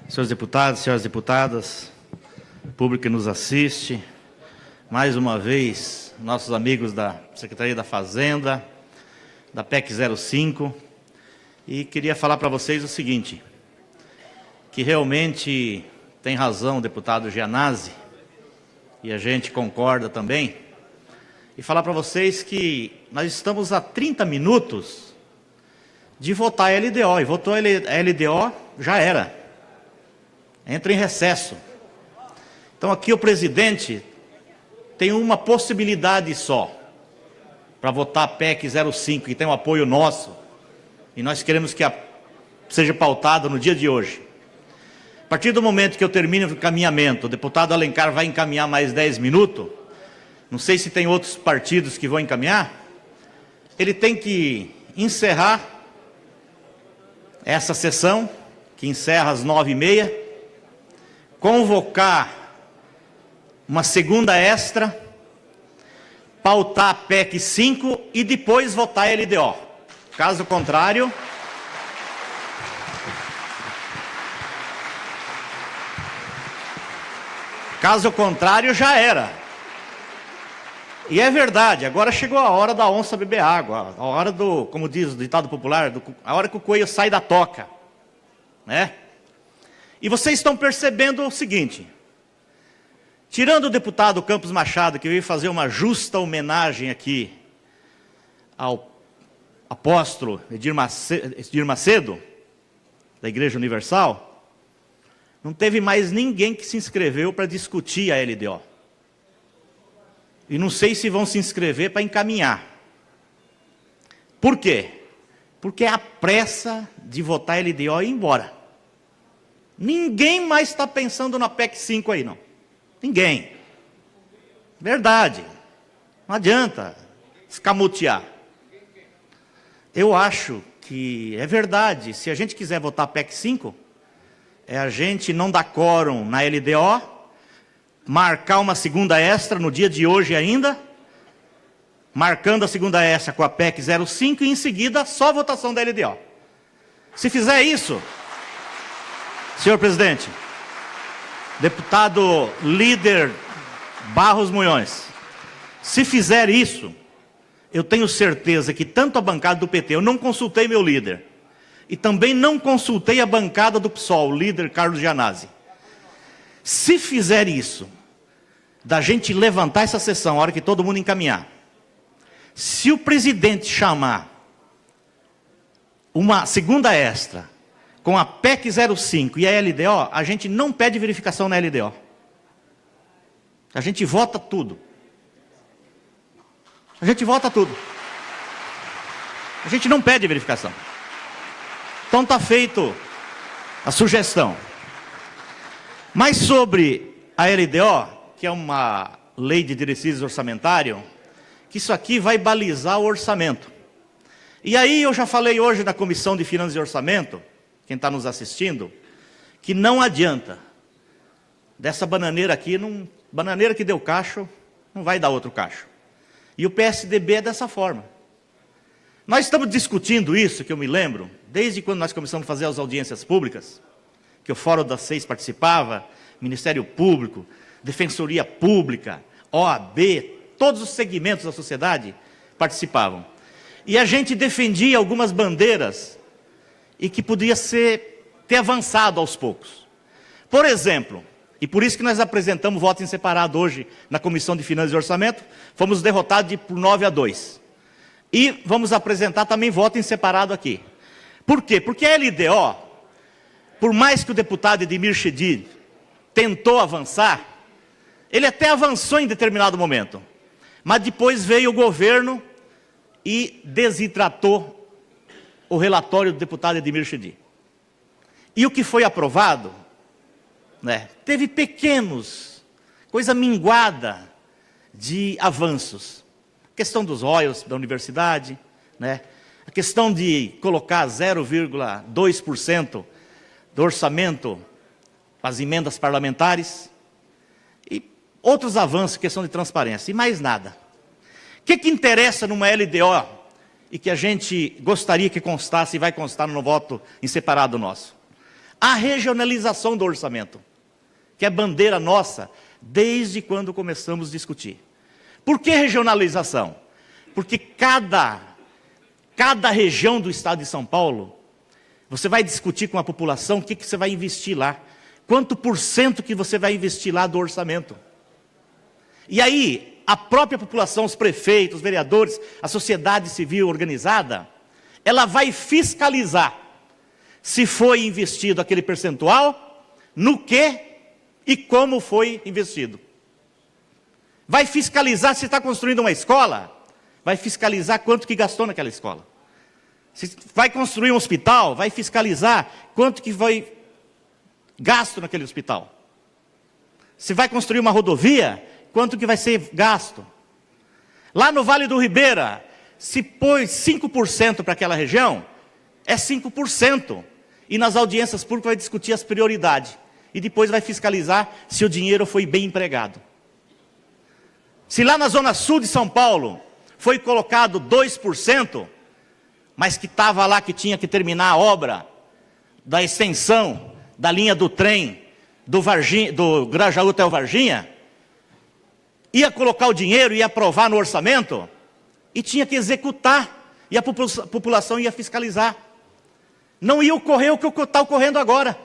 Senhores deputados, senhoras deputadas, público que nos assiste, mais uma vez, nossos amigos da Secretaria da Fazenda, da PEC 05, e queria falar para vocês o seguinte, que realmente tem razão o deputado Gianazzi, e a gente concorda também, e falar para vocês que nós estamos a 30 minutos de votar a LDO, e votou a LDO, já era. Entra em recesso. Então aqui o presidente tem uma possibilidade só para votar a PEC 05, que tem um apoio nosso, e nós queremos que seja pautada no dia de hoje. A partir do momento que eu termino o encaminhamento, o deputado Alencar vai encaminhar mais 10 minutos, não sei se tem outros partidos que vão encaminhar, ele tem que encerrar essa sessão, que encerra às 9h30, convocar uma segunda extra, pautar a PEC 5 e depois votar a LDO. Caso contrário, já era. E é verdade, agora chegou a hora da onça beber água, a hora do, como diz o ditado popular, a hora que o coelho sai da toca, né? E vocês estão percebendo o seguinte, tirando o deputado Campos Machado, que veio fazer uma justa homenagem aqui ao apóstolo Edir Macedo, da Igreja Universal, não teve mais ninguém que se inscreveu para discutir a LDO. E não sei se vão se inscrever para encaminhar. Por quê? Porque é a pressa de votar a LDO e ir embora. Ninguém mais está pensando na PEC 5 aí, não. Ninguém. Verdade. Não adianta escamotear. Eu acho que é verdade. Se a gente quiser votar a PEC 5, é a gente não dar quórum na LDO, marcar uma segunda extra no dia de hoje ainda, marcando a segunda extra com a PEC 05 e em seguida só a votação da LDO. Se fizer isso, senhor presidente, deputado líder Barros Munhões, se fizer isso, eu tenho certeza que tanto a bancada do PT, eu não consultei meu líder, e também não consultei a bancada do PSOL, o líder Carlos Gianazzi. Se fizer isso, da gente levantar essa sessão, a hora que todo mundo encaminhar, se o presidente chamar uma segunda extra, com a PEC 05 e a LDO, a gente não pede verificação na LDO. A gente vota tudo. A gente vota tudo. A gente não pede verificação. Então está feito a sugestão. Mas sobre a LDO, que é uma lei de diretrizes orçamentário, que isso aqui vai balizar o orçamento. E aí eu já falei hoje na Comissão de Finanças e Orçamento, quem está nos assistindo, que não adianta. Dessa bananeira aqui, bananeira que deu cacho, não vai dar outro cacho. E o PSDB é dessa forma. Nós estamos discutindo isso, que eu me lembro, desde quando nós começamos a fazer as audiências públicas, que o Fórum das 6 participava, Ministério Público, Defensoria Pública, OAB, todos os segmentos da sociedade participavam. E a gente defendia algumas bandeiras e que podia ter avançado aos poucos. Por exemplo, e por isso que nós apresentamos voto em separado hoje na Comissão de Finanças e Orçamento, fomos derrotados por 9-2. E vamos apresentar também voto em separado aqui. Por quê? Porque a LDO, por mais que o deputado Edmir Chedid tentou avançar, ele até avançou em determinado momento, mas depois veio o governo e desidratou o relatório do deputado Edmir Chedid. E o que foi aprovado, né, teve pequenos, coisa minguada de avanços. A questão dos royalties da universidade, né, a questão de colocar 0,2% do orçamento para as emendas parlamentares, e outros avanços, questão de transparência, e mais nada. O que interessa numa LDO e que a gente gostaria que constasse e vai constar no voto em separado nosso? A regionalização do orçamento, que é bandeira nossa desde quando começamos a discutir. Por que regionalização? Porque cada região do estado de São Paulo, você vai discutir com a população o que você vai investir lá. Quanto por cento que você vai investir lá do orçamento. E aí, a própria população, os prefeitos, os vereadores, a sociedade civil organizada, ela vai fiscalizar se foi investido aquele percentual, no que e como foi investido. Vai fiscalizar se está construindo uma escola, vai fiscalizar quanto que gastou naquela escola. Se vai construir um hospital, vai fiscalizar quanto que foi gasto naquele hospital. Se vai construir uma rodovia, quanto que vai ser gasto. Lá no Vale do Ribeira, se pôs 5% para aquela região, é 5%. E nas audiências públicas vai discutir as prioridades. E depois vai fiscalizar se o dinheiro foi bem empregado. Se lá na Zona Sul de São Paulo foi colocado 2%, mas que estava lá que tinha que terminar a obra da extensão da linha do trem do Grajaú até o Varginha, ia colocar o dinheiro, ia aprovar no orçamento, e tinha que executar, e a população ia fiscalizar. Não ia ocorrer o que está ocorrendo agora,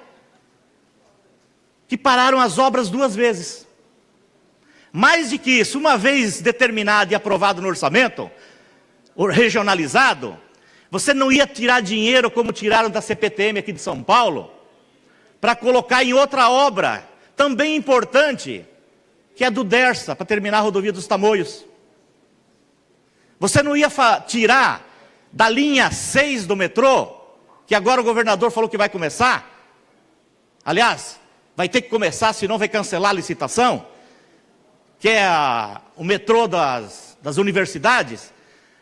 que pararam as obras 2 vezes. Mais do que isso, uma vez determinado e aprovado no orçamento, regionalizado, você não ia tirar dinheiro como tiraram da CPTM aqui de São Paulo, para colocar em outra obra, também importante, que é a do Dersa, para terminar a rodovia dos Tamoios. Você não ia tirar da linha 6 do metrô, que agora o governador falou que vai começar. Aliás, vai ter que começar, senão vai cancelar a licitação, que é o metrô das universidades.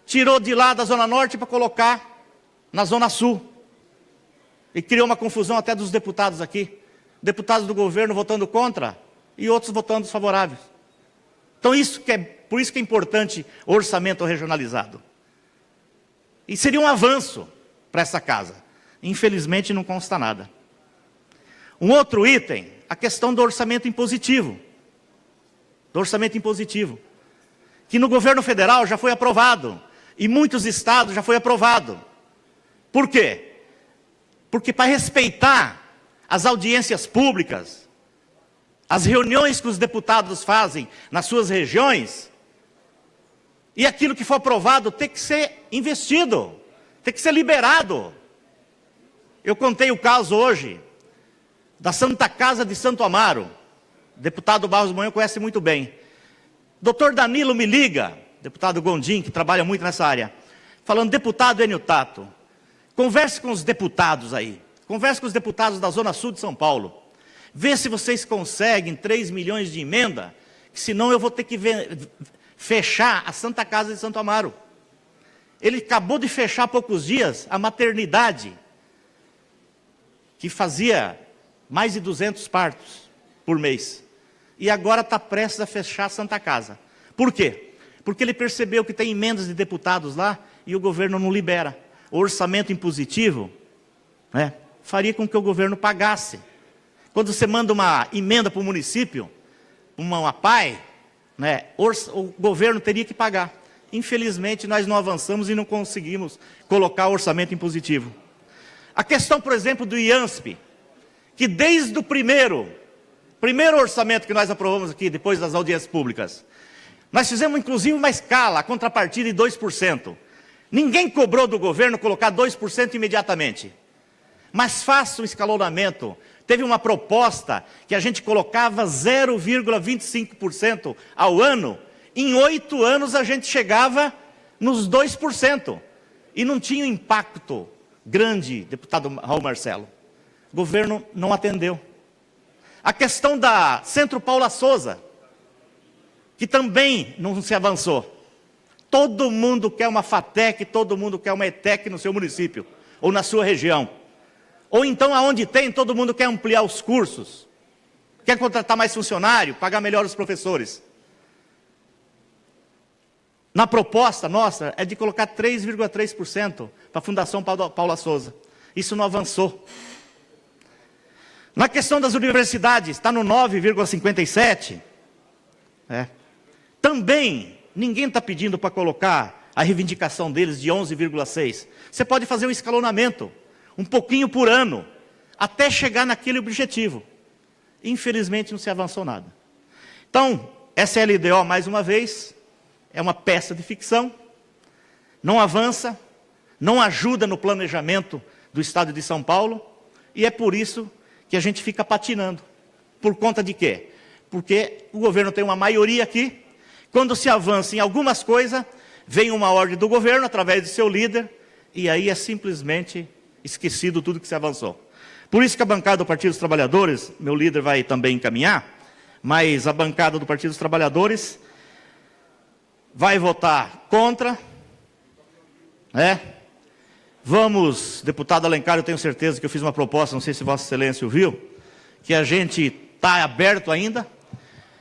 Tirou de lá da Zona Norte para colocar na Zona Sul. E criou uma confusão até dos deputados aqui. Deputados do governo votando contra e outros votando favoráveis. Então por isso que é importante o orçamento regionalizado. E seria um avanço para essa casa. Infelizmente não consta nada. Um outro item, a questão do orçamento impositivo. Do orçamento impositivo. Que no governo federal já foi aprovado. E muitos estados já foi aprovado. Por quê? Porque para respeitar as audiências públicas, as reuniões que os deputados fazem nas suas regiões, e aquilo que for aprovado tem que ser investido, tem que ser liberado. Eu contei o caso hoje da Santa Casa de Santo Amaro. O deputado Barros Monhão conhece muito bem. Doutor Danilo me liga, deputado Gondim, que trabalha muito nessa área, falando: deputado Enio Tato, converse com os deputados aí, converse com os deputados da Zona Sul de São Paulo, vê se vocês conseguem 3 milhões de emenda, senão eu vou ter que fechar a Santa Casa de Santo Amaro. Ele acabou de fechar há poucos dias a maternidade, que fazia mais de 200 partos por mês. E agora está prestes a fechar a Santa Casa. Por quê? Porque ele percebeu que tem emendas de deputados lá e o governo não libera. O orçamento impositivo, né, faria com que o governo pagasse. Quando você manda uma emenda para o município, uma PAI, né, o governo teria que pagar. Infelizmente, nós não avançamos e não conseguimos colocar o orçamento impositivo. A questão, por exemplo, do IANSP, que desde o primeiro orçamento que nós aprovamos aqui, depois das audiências públicas, nós fizemos inclusive uma escala, a contrapartida de 2%. Ninguém cobrou do governo colocar 2% imediatamente. Mas faça um escalonamento. Teve uma proposta que a gente colocava 0,25% ao ano. Em 8 anos a gente chegava nos 2%. E não tinha um impacto grande, deputado Raul Marcelo. O governo não atendeu. A questão da Centro Paula Souza, que também não se avançou. Todo mundo quer uma FATEC, todo mundo quer uma ETEC no seu município, ou na sua região. Ou então, aonde tem, todo mundo quer ampliar os cursos, quer contratar mais funcionário, pagar melhor os professores. Na proposta nossa, é de colocar 3,3% para a Fundação Paula Souza. Isso não avançou. Na questão das universidades, está no 9,57. Também, ninguém está pedindo para colocar a reivindicação deles de 11,6. Você pode fazer um escalonamento, um pouquinho por ano, até chegar naquele objetivo. Infelizmente, não se avançou nada. Então, essa LDO, mais uma vez, é uma peça de ficção, não avança, não ajuda no planejamento do Estado de São Paulo, e é por isso que a gente fica patinando. Por conta de quê? Porque o governo tem uma maioria aqui, quando se avança em algumas coisas, vem uma ordem do governo, através de seu líder, e aí é simplesmente esquecido tudo que se avançou. Por isso que a bancada do Partido dos Trabalhadores, meu líder vai também encaminhar, mas a bancada do Partido dos Trabalhadores vai votar contra. Vamos, deputado Alencar, eu tenho certeza que eu fiz uma proposta, não sei se Vossa Excelência ouviu, que a gente está aberto ainda,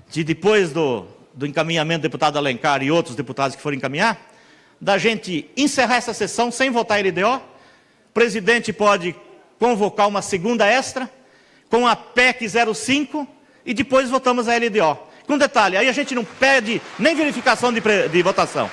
de depois do encaminhamento do deputado Alencar e outros deputados que forem encaminhar, da gente encerrar essa sessão sem votar a LDO. O presidente pode convocar uma segunda extra, com a PEC 05, e depois votamos a LDO. Com detalhe, aí a gente não pede nem verificação de votação.